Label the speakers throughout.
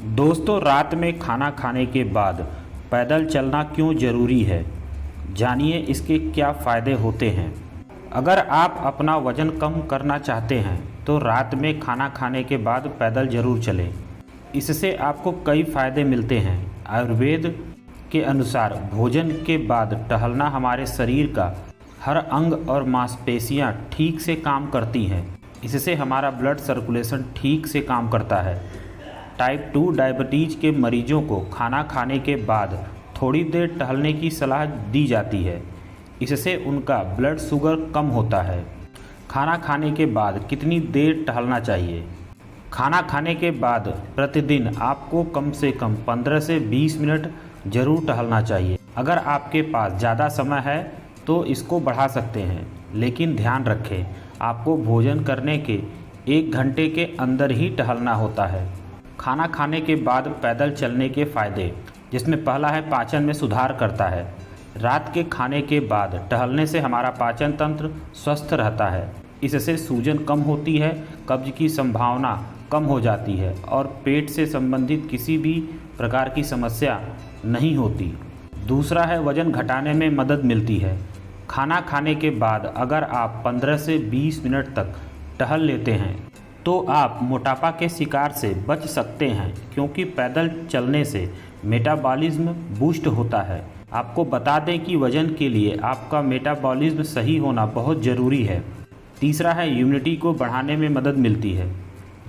Speaker 1: दोस्तों, रात में खाना खाने के बाद पैदल चलना क्यों ज़रूरी है? जानिए इसके क्या फ़ायदे होते हैं। अगर आप अपना वज़न कम करना चाहते हैं तो रात में खाना खाने के बाद पैदल ज़रूर चलें। इससे आपको कई फ़ायदे मिलते हैं। आयुर्वेद के अनुसार भोजन के बाद टहलना हमारे शरीर का हर अंग और मांसपेशियां ठीक से काम करती हैं। इससे हमारा ब्लड सर्कुलेशन ठीक से काम करता है। टाइप 2 डायबिटीज़ के मरीजों को खाना खाने के बाद थोड़ी देर टहलने की सलाह दी जाती है। इससे उनका ब्लड शुगर कम होता है। खाना खाने के बाद कितनी देर टहलना चाहिए? खाना खाने के बाद प्रतिदिन आपको कम से कम 15 से 20 मिनट ज़रूर टहलना चाहिए। अगर आपके पास ज़्यादा समय है तो इसको बढ़ा सकते हैं, लेकिन ध्यान रखें आपको भोजन करने के 1 घंटे के अंदर ही टहलना होता है। खाना खाने के बाद पैदल चलने के फ़ायदे, जिसमें पहला है पाचन में सुधार करता है। रात के खाने के बाद टहलने से हमारा पाचन तंत्र स्वस्थ रहता है। इससे सूजन कम होती है, कब्ज की संभावना कम हो जाती है और पेट से संबंधित किसी भी प्रकार की समस्या नहीं होती। दूसरा है वज़न घटाने में मदद मिलती है। खाना खाने के बाद अगर आप 15 से 20 मिनट तक टहल लेते हैं तो आप मोटापा के शिकार से बच सकते हैं, क्योंकि पैदल चलने से मेटाबॉलिज्म बूस्ट होता है। आपको बता दें कि वज़न के लिए आपका मेटाबॉलिज्म सही होना बहुत ज़रूरी है। तीसरा है इम्यूनिटी को बढ़ाने में मदद मिलती है।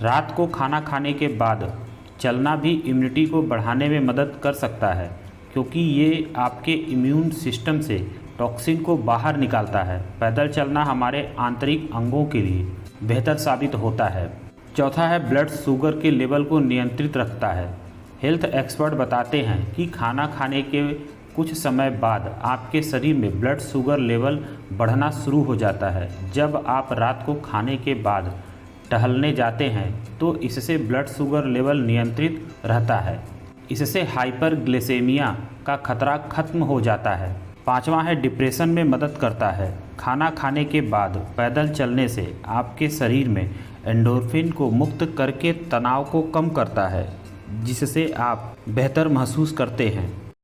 Speaker 1: रात को खाना खाने के बाद चलना भी इम्यूनिटी को बढ़ाने में मदद कर सकता है, क्योंकि ये आपके इम्यून सिस्टम से टॉक्सिन को बाहर निकालता है। पैदल चलना हमारे आंतरिक अंगों के लिए बेहतर साबित होता है। चौथा है ब्लड शुगर के लेवल को नियंत्रित रखता है। हेल्थ एक्सपर्ट बताते हैं कि खाना खाने के कुछ समय बाद आपके शरीर में ब्लड शुगर लेवल बढ़ना शुरू हो जाता है। जब आप रात को खाने के बाद टहलने जाते हैं तो इससे ब्लड शुगर लेवल नियंत्रित रहता है। इससे हाइपरग्लिसेमिया का खतरा खत्म हो जाता है। पांचवा है डिप्रेशन में मदद करता है। खाना खाने के बाद पैदल चलने से आपके शरीर में एंडोर्फिन को मुक्त करके तनाव को कम करता है, जिससे आप बेहतर महसूस करते हैं।